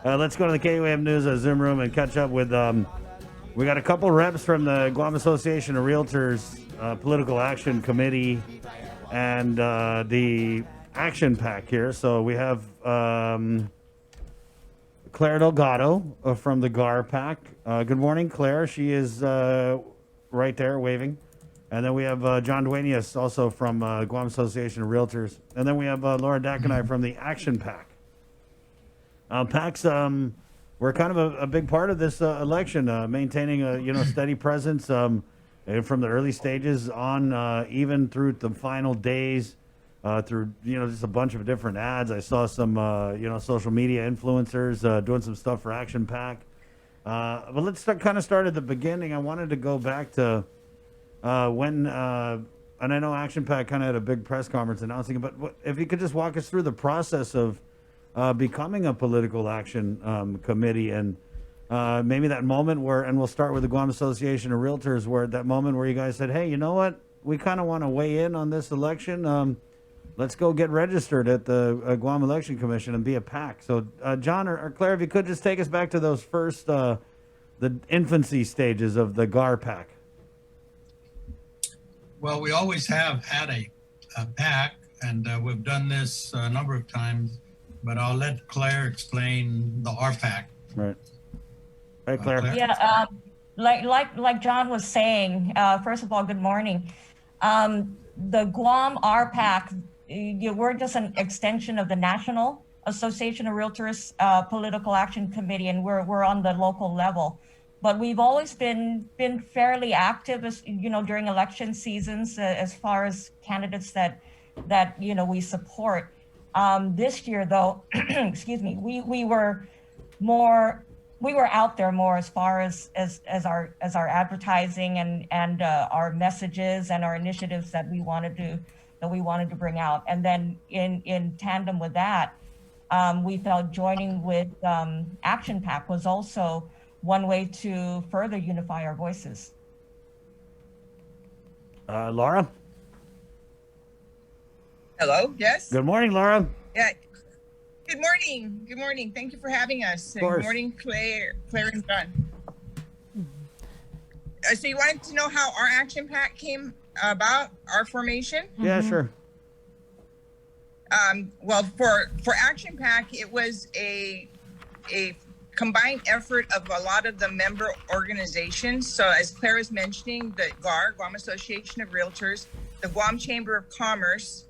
Let's go to the KUAM News Zoom room and catch up with. We got a couple reps from the Guam Association of Realtors Political Action Committee and the Action Pack here. So we have Claire Delgado from the GAR Pack. Good morning, Claire. She is right there waving. And then we have John Duenas also from Guam Association of Realtors. And then we have Laura Dakanai from the Action Pack. PACs were kind of a big part of this election, maintaining a steady presence and from the early stages on even through the final days, through just a bunch of different ads. I saw some social media influencers doing some stuff for Action Pack. But let's kind of start at the beginning. I wanted to go back to when, and I know Action Pack kind of had a big press conference announcing it, but if you could just walk us through the process of becoming a political action committee and maybe that moment where, and we'll start with the Guam Association of Realtors, where that moment where you guys said, hey, you know what, we kind of want to weigh in on this election. Let's go get registered at the Guam Election Commission and be a PAC. So John or Claire, if you could just take us back to those first, the infancy stages of the GAR PAC. Well, we always have had a PAC, and we've done this a number of times, but I'll let Claire explain the RPAC. Right. Hey, Claire. Yeah, like John was saying, first of all, good morning. The Guam RPAC, we're just an extension of the National Association of Realtors Political Action Committee, and we're on the local level. But we've always been fairly active, as during election seasons, as far as candidates that we support. This year, though, excuse me, we were out there more as far as our advertising and our messages and our initiatives that we wanted to bring out. And then in tandem with that, we felt joining with Action Pack was also one way to further unify our voices. Laura? Hello, yes? Good morning, Laura. Yeah. Good morning. Good morning. Thank you for having us. Good morning, Claire and John. So you wanted to know how our Action Pack came about, our formation? Yeah, sure. Well, for Action Pack, it was a combined effort of a lot of the member organizations. So as Claire was mentioning, the GAR, Guam Association of Realtors, the Guam Chamber of Commerce,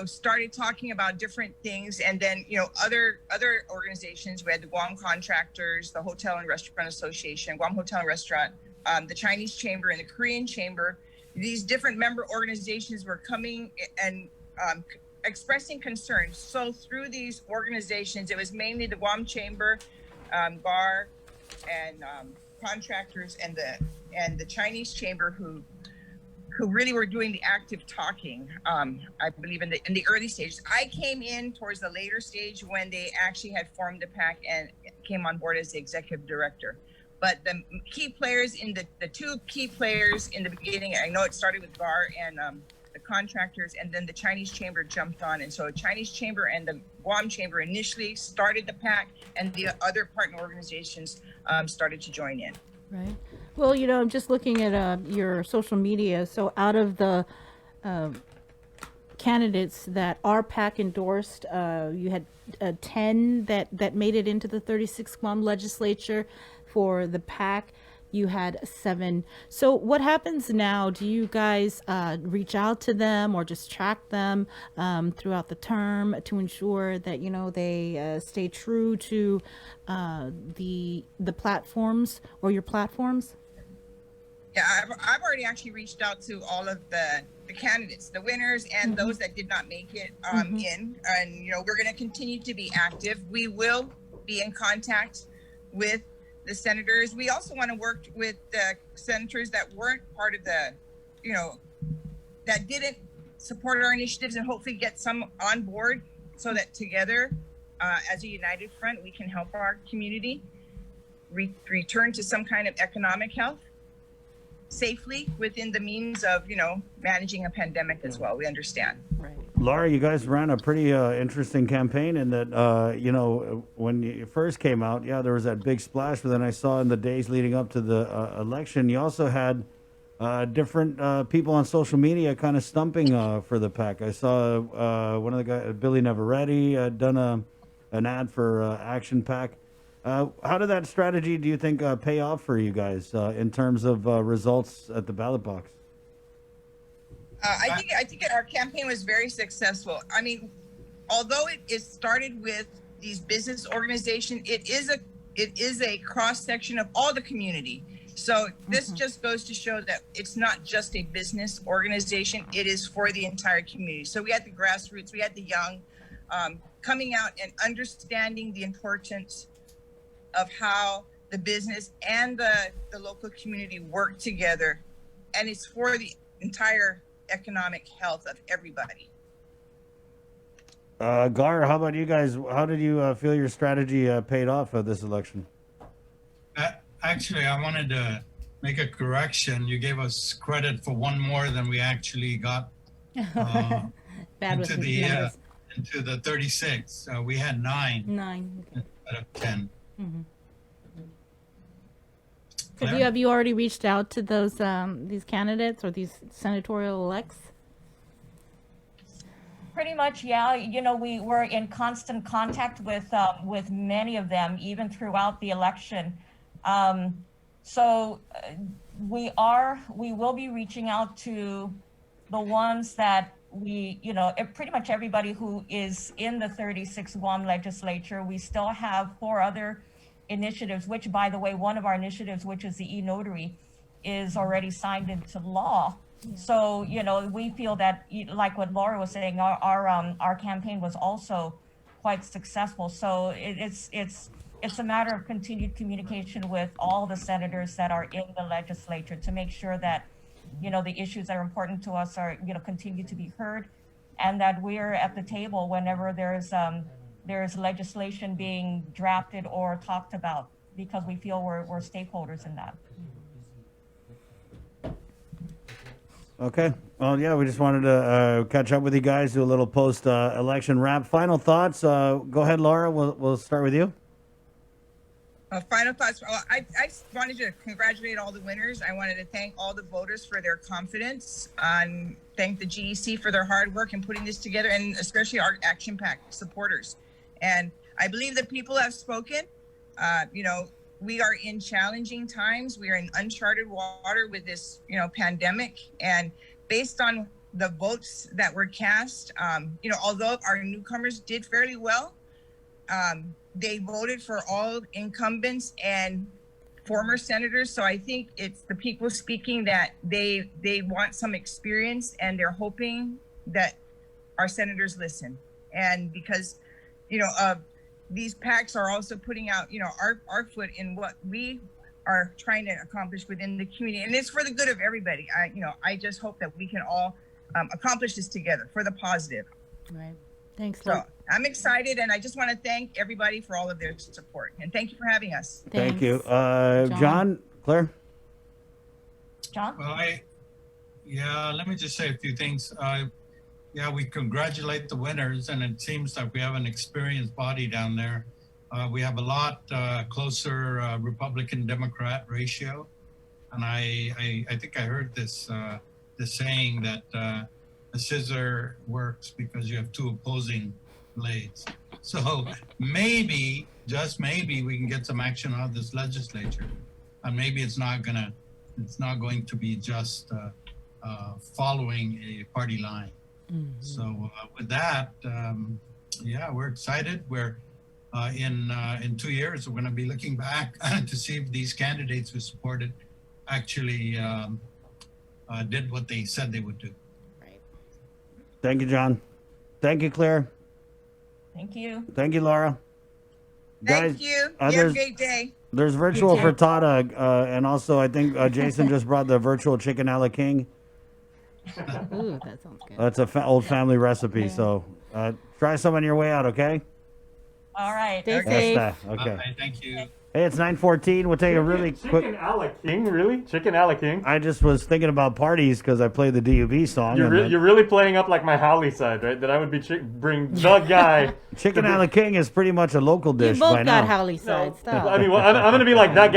started talking about different things. And then, other organizations, we had the Guam Contractors, the Hotel and Restaurant Association, Guam Hotel and Restaurant, the Chinese Chamber and the Korean Chamber. These different member organizations were coming and expressing concerns. So through these organizations, it was mainly the Guam Chamber, GAR, and contractors, and the Chinese Chamber who really were doing the active talking. I believe in the early stages. I came in towards the later stage when they actually had formed the PAC and came on board as the executive director. But the key players the two key players in the beginning, I know it started with GAR and the contractors, and then the Chinese Chamber jumped on. And so the Chinese Chamber and the Guam Chamber initially started the PAC, and the other partner organizations started to join in. Right. Well, I'm just looking at your social media. So out of the candidates that our PAC endorsed, you had 10 that made it into the 36th Guam legislature. For the PAC, you had 7. So what happens now? Do you guys reach out to them or just track them throughout the term to ensure that they stay true to the platforms or your platforms? Yeah, I've already actually reached out to all of the candidates, the winners, and those that did not make it in. And we're going to continue to be active. We will be in contact with the senators. We also want to work with the senators that weren't part of the, that didn't support our initiatives, and hopefully get some on board so that together, as a united front, we can help our community return to some kind of economic health safely within the means of, managing a pandemic as well. We understand. Right. Laura, you guys ran a pretty interesting campaign in that, you know, when you first came out, yeah, there was that big splash, but then I saw in the days leading up to the election, you also had different people on social media kind of stumping for the PAC. I saw one of the guys, Billy Navarrete, had done an ad for Action PAC. How did that strategy, do you think, pay off for you guys in terms of results at the ballot box? I think our campaign was very successful. I mean, although it started with these business organizations, it is a cross section of all the community. So this just goes to show that it's not just a business organization; it is for the entire community. So we had the grassroots, we had the young, coming out and understanding the importance of how the business and the local community work together, and it's for the entire economic health of everybody. Gar, how about you guys? How did you feel your strategy paid off this election? Actually, I wanted to make a correction. You gave us credit for one more than we actually got Bad with into the the numbers. into the 36. We had 9 9. instead of 10. Have you already reached out to those these candidates or these senatorial elects? Pretty much, yeah. You know, we were in constant contact with many of them, even throughout the election. So we will be reaching out to the ones that pretty much everybody who is in the 36 Guam legislature. We still have 4 other initiatives, which, by the way, one of our initiatives, which is the e-notary, is already signed into law. So, we feel that, like what Laura was saying, our campaign was also quite successful. So it's a matter of continued communication with all the senators that are in the legislature to make sure that, the issues that are important to us are, continue to be heard, and that we're at the table whenever there's legislation being drafted or talked about, because we feel we're stakeholders in that. Okay. Well, yeah, we just wanted to catch up with you guys, do a little post-election wrap. Final thoughts. Go ahead, Laura. We'll start with you. Final thoughts. Well, I wanted to congratulate all the winners. I wanted to thank all the voters for their confidence, and thank the GEC for their hard work in putting this together, and especially our Action PAC supporters. And I believe that people have spoken. We are in challenging times. We are in uncharted water with this, pandemic. And based on the votes that were cast, although our newcomers did fairly well, they voted for all incumbents and former senators. So I think it's the people speaking that they want some experience, and they're hoping that our senators listen. And because, these PACs are also putting out, our foot in what we are trying to accomplish within the community. And it's for the good of everybody. I just hope that we can all accomplish this together for the positive. Right. Thanks, So Laura. I'm excited, and I just want to thank everybody for all of their support. And thank you for having us. Thank you. Thanks. John, Claire? John? Well, let me just say a few things. We congratulate the winners, and it seems like we have an experienced body down there. We have a lot closer Republican-Democrat ratio, and I think I heard this saying that a scissor works because you have 2 opposing blades. So maybe, just maybe, we can get some action out of this legislature, and maybe it's not going to be just following a party line. So with that, we're excited. We're in 2 years, we're going to be looking back to see if these candidates we supported actually did what they said they would do. Right. Thank you, John. Thank you, Claire. Thank you. Thank you, Laura. Thank you. You have a great day. There's virtual frittata, and also I think Jason just brought the virtual chicken a la king. Ooh, that sounds good. That's a old family recipe, so try some on your way out, okay? All right. Stay Okay. safe. Okay. Bye. Thank you. Hey, it's 9:14. We'll take a really quick. Chicken a la king, really? Chicken a la king? I just was thinking about parties because I played the DUB song. You're, and then- you're really playing up like my Howley side, right? That I would be bring the guy. Chicken a la king is pretty much a local You dish by both now. got Howley side. Stop. I mean, well, I'm going to be like that guy